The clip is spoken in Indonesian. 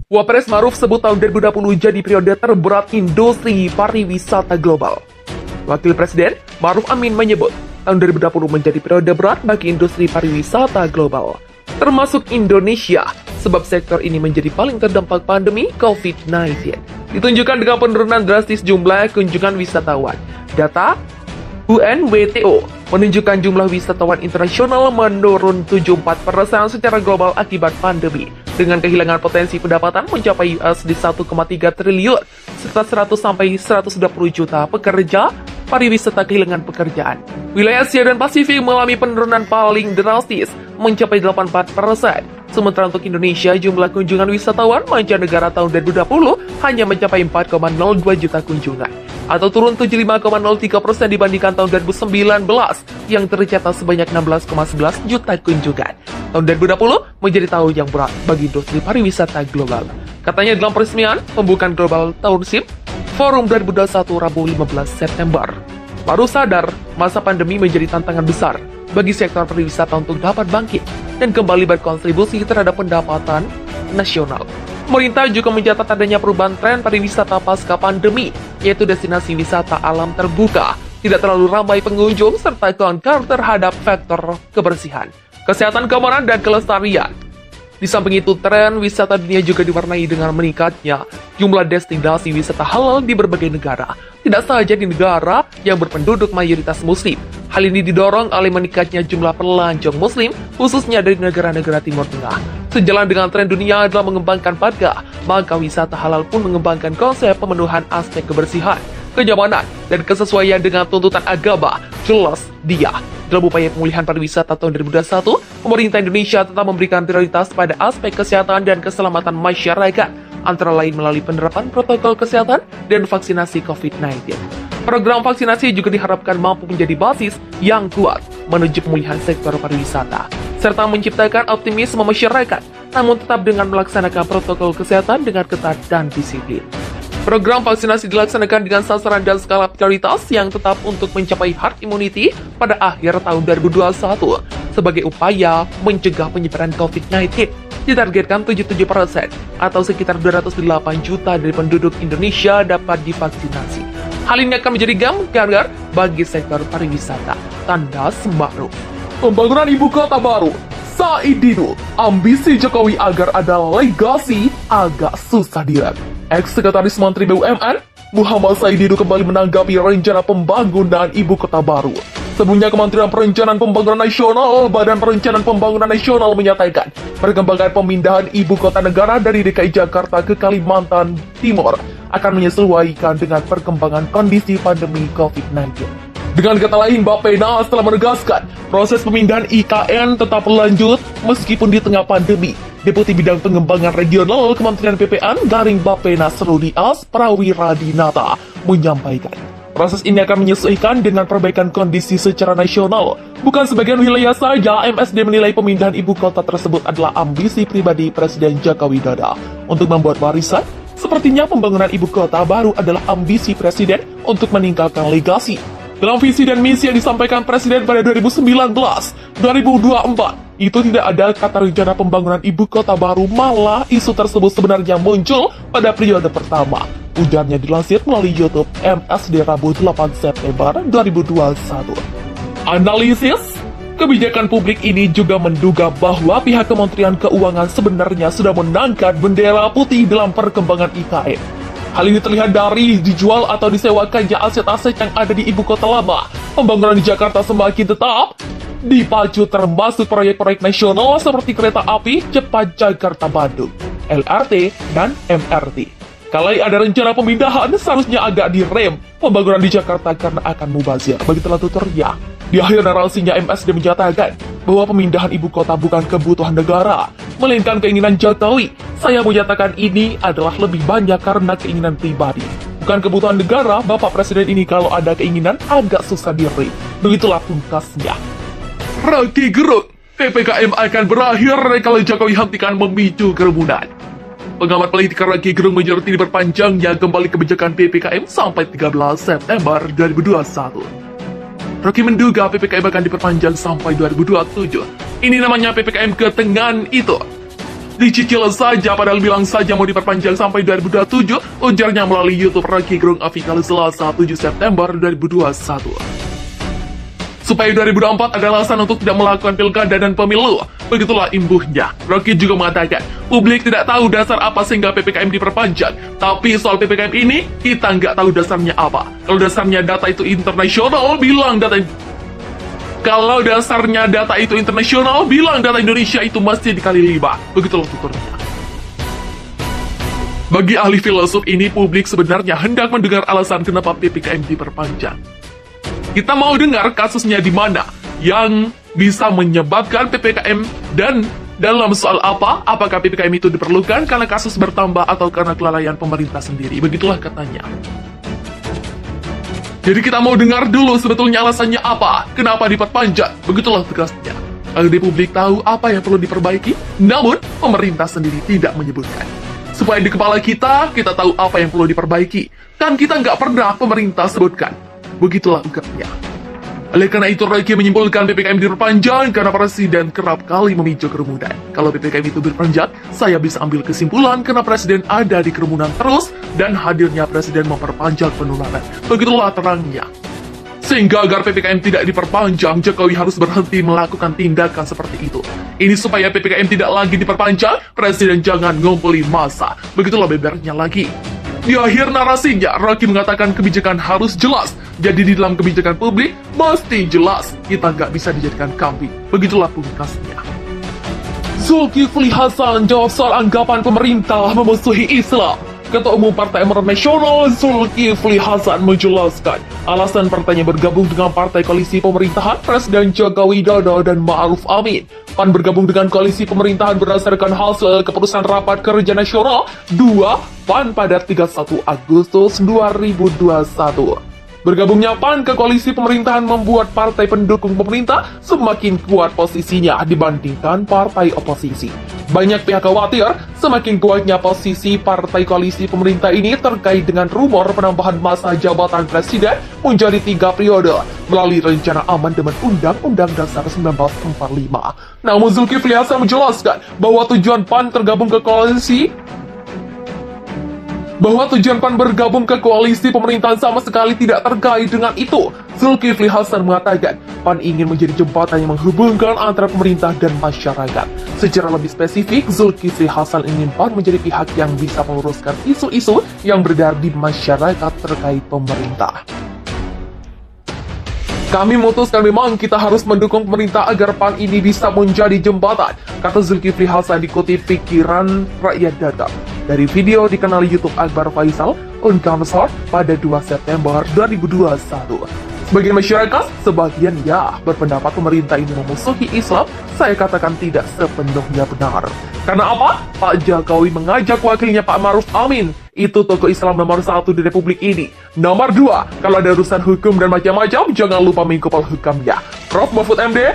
Wapres Maruf sebut tahun 2020 jadi periode terberat industri pariwisata global. Wakil Presiden Maruf Amin menyebut tahun 2020 menjadi periode berat bagi industri pariwisata global, termasuk Indonesia, sebab sektor ini menjadi paling terdampak pandemi COVID-19. Ditunjukkan dengan penurunan drastis jumlah kunjungan wisatawan. Data UNWTO menunjukkan jumlah wisatawan internasional menurun 74% secara global akibat pandemi, dengan kehilangan potensi pendapatan mencapai US di 1,3 triliun, serta 100 sampai 120 juta pekerja pariwisata kehilangan pekerjaan. Wilayah Asia dan Pasifik mengalami penurunan paling drastis, mencapai 84%. Sementara untuk Indonesia, jumlah kunjungan wisatawan mancanegara tahun 2020 hanya mencapai 4,02 juta kunjungan, atau turun 75,03% dibandingkan tahun 2019 yang tercatat sebanyak 16,11 juta kunjungan. Tahun 2020 menjadi tahun yang berat bagi industri pariwisata global, katanya dalam peresmian pembukaan Global Tourism Forum 2021 Rabu 15 September. Baru sadar, masa pandemi menjadi tantangan besar bagi sektor pariwisata untuk dapat bangkit dan kembali berkontribusi terhadap pendapatan nasional. Pemerintah juga mencatat adanya perubahan tren pariwisata pasca pandemi, yaitu destinasi wisata alam terbuka, tidak terlalu ramai pengunjung, serta concern terhadap faktor kebersihan, kesehatan, keamanan, dan kelestarian. Di samping itu, tren wisata dunia juga diwarnai dengan meningkatnya jumlah destinasi wisata halal di berbagai negara, tidak saja di negara yang berpenduduk mayoritas muslim. Hal ini didorong oleh meningkatnya jumlah pelancong muslim, khususnya dari negara-negara Timur Tengah. Sejalan dengan tren dunia dalam mengembangkan Paddha, maka wisata halal pun mengembangkan konsep pemenuhan aspek kebersihan, kenyamanan, dan kesesuaian dengan tuntutan agama. Jelas dia. Dalam upaya pemulihan pariwisata tahun 2021, pemerintah Indonesia tetap memberikan prioritas pada aspek kesehatan dan keselamatan masyarakat, antara lain melalui penerapan protokol kesehatan dan vaksinasi COVID-19. Program vaksinasi juga diharapkan mampu menjadi basis yang kuat menuju pemulihan sektor pariwisata, serta menciptakan optimisme masyarakat, namun tetap dengan melaksanakan protokol kesehatan dengan ketat dan disiplin. Program vaksinasi dilaksanakan dengan sasaran dan skala prioritas yang tetap untuk mencapai herd immunity pada akhir tahun 2021 sebagai upaya mencegah penyebaran COVID-19. Ditargetkan 77% atau sekitar 208 juta dari penduduk Indonesia dapat divaksinasi. Hal ini akan menjadi game changer bagi sektor pariwisata. Tanda Maruf. Pembangunan ibu kota baru. Said Didu, ambisi Jokowi agar ada legasi agak susah direm. Ex-Sekretaris Menteri BUMN, Muhammad Said Didu kembali menanggapi rencana pembangunan ibu kota baru. Sebelumnya, Kementerian Perencanaan Pembangunan Nasional, Badan Perencanaan Pembangunan Nasional menyatakan perkembangan pemindahan ibu kota negara dari DKI Jakarta ke Kalimantan Timur akan menyesuaikan dengan perkembangan kondisi pandemi COVID-19. Dengan kata lain, Bappenas telah menegaskan proses pemindahan IKN tetap berlanjut meskipun di tengah pandemi. Deputi Bidang Pengembangan Regional Kementerian PPN Garing Bappenas Rudias Prawiradinata menyampaikan, proses ini akan menyesuaikan dengan perbaikan kondisi secara nasional. Bukan sebagian wilayah saja, MSD menilai pemindahan ibu kota tersebut adalah ambisi pribadi Presiden Joko Widodo untuk membuat warisan. Sepertinya pembangunan ibu kota baru adalah ambisi Presiden untuk meninggalkan legasi. Dalam visi dan misi yang disampaikan Presiden pada 2019-2024, itu tidak ada kata rencana pembangunan ibu kota baru, malah isu tersebut sebenarnya muncul pada periode pertama. Ujarnya dilansir melalui YouTube MSD Rabu 8 September 2021. Analisis kebijakan publik ini juga menduga bahwa pihak Kementerian Keuangan sebenarnya sudah menangkat bendera putih dalam perkembangan IKN. Hal ini terlihat dari dijual atau disewakannya aset-aset yang ada di ibu kota lama. Pembangunan di Jakarta semakin tetap dipacu, termasuk proyek-proyek nasional seperti kereta api cepat Jakarta-Bandung, LRT, dan MRT. Kalau ada rencana pemindahan, seharusnya agak direm pembangunan di Jakarta karena akan mubazir. Begitulah tuturnya. Di akhir narasinya, MSD menyatakan bahwa pemindahan ibu kota bukan kebutuhan negara, melainkan keinginan Jokowi. Saya menyatakan ini adalah lebih banyak karena keinginan pribadi, bukan kebutuhan negara. Bapak Presiden ini kalau ada keinginan agak susah diri. Begitulah pungkasnya. Rocky Gerung, PPKM akan berakhir kalau Jokowi hentikan memicu kerumunan. Pengamat politik Rocky Gerung menyoroti diperpanjangnya kembali kebijakan PPKM sampai 13 September 2021. Rocky menduga PPKM akan diperpanjang sampai 2027. Ini namanya PPKM ketengan itu. Dicicil saja padahal bilang saja mau diperpanjang sampai 2027, ujarnya melalui YouTube Rocky Gerung Official Selasa 7 September 2021. Supaya 2024 ada alasan untuk tidak melakukan pilkada dan pemilu. Begitulah imbuhnya. Rocky juga mengatakan, publik tidak tahu dasar apa sehingga PPKM diperpanjang. Tapi soal PPKM ini, kita nggak tahu dasarnya apa. Kalau dasarnya data itu internasional, bilang data Indonesia itu masih dikali 5. Begitulah tuturnya. Bagi ahli filosof ini, publik sebenarnya hendak mendengar alasan kenapa PPKM diperpanjang. Kita mau dengar kasusnya di mana yang bisa menyebabkan PPKM dan dalam soal apa, apakah PPKM itu diperlukan karena kasus bertambah atau karena kelalaian pemerintah sendiri. Begitulah katanya. Jadi kita mau dengar dulu sebetulnya alasannya apa, kenapa diperpanjang. Begitulah tegasnya. Agar di publik tahu apa yang perlu diperbaiki, namun pemerintah sendiri tidak menyebutkan. Supaya di kepala kita tahu apa yang perlu diperbaiki. Kan kita nggak pernah pemerintah sebutkan. Begitulah ugatnya. Oleh karena itu, Rocky menyimpulkan PPKM diperpanjang karena Presiden kerap kali memicu kerumunan. Kalau PPKM itu diperpanjang, saya bisa ambil kesimpulan karena Presiden ada di kerumunan terus dan hadirnya Presiden memperpanjang penularan. Begitulah terangnya. Sehingga agar PPKM tidak diperpanjang, Jokowi harus berhenti melakukan tindakan seperti itu. Ini supaya PPKM tidak lagi diperpanjang, Presiden jangan ngumpulin massa. Begitulah bebernya lagi. Di akhir narasinya, Rocky mengatakan kebijakan harus jelas. Jadi di dalam kebijakan publik, mesti jelas. Kita nggak bisa dijadikan kambing. Begitulah pungkasnya. Zulkifli Hasan jawab soal anggapan pemerintah memusuhi Islam. Ketua Umum Partai Amanat Nasional Zulkifli Hasan menjelaskan alasan partainya bergabung dengan partai koalisi pemerintahan Presiden Joko Widodo dan Ma'ruf Amin. PAN bergabung dengan koalisi pemerintahan berdasarkan hasil keputusan Rapat Kerja Nasional 2 PAN pada 31 Agustus 2021. Bergabungnya PAN ke koalisi pemerintahan membuat partai pendukung pemerintah semakin kuat posisinya dibandingkan partai oposisi. Banyak pihak khawatir semakin kuatnya posisi partai koalisi pemerintah ini terkait dengan rumor penambahan masa jabatan presiden menjadi 3 periode melalui rencana amandemen Undang-Undang Dasar 1945. Namun Zulkifli Hasan menjelaskan bahwa tujuan PAN bergabung ke koalisi pemerintahan sama sekali tidak terkait dengan itu. Zulkifli Hasan mengatakan, PAN ingin menjadi jembatan yang menghubungkan antara pemerintah dan masyarakat. Secara lebih spesifik, Zulkifli Hasan ingin PAN menjadi pihak yang bisa meluruskan isu-isu yang beredar di masyarakat terkait pemerintah. Kami memutuskan memang kita harus mendukung pemerintah agar PAN ini bisa menjadi jembatan, kata Zulkifli Hasan dikutip Pikiran Rakyat Data dari video di kanal YouTube Akbar Faisal Unkansor pada 2 September 2021. Sebagian masyarakat, sebagian ya berpendapat pemerintah ini memusuhi Islam. Saya katakan tidak sepenuhnya benar. Karena apa? Pak Jokowi mengajak wakilnya Pak Ma'ruf Amin. Itu tokoh Islam nomor 1 di Republik ini. Nomor 2, kalau ada urusan hukum dan macam-macam, jangan lupa mengkopal hukumnya. Prof. Mahfud MD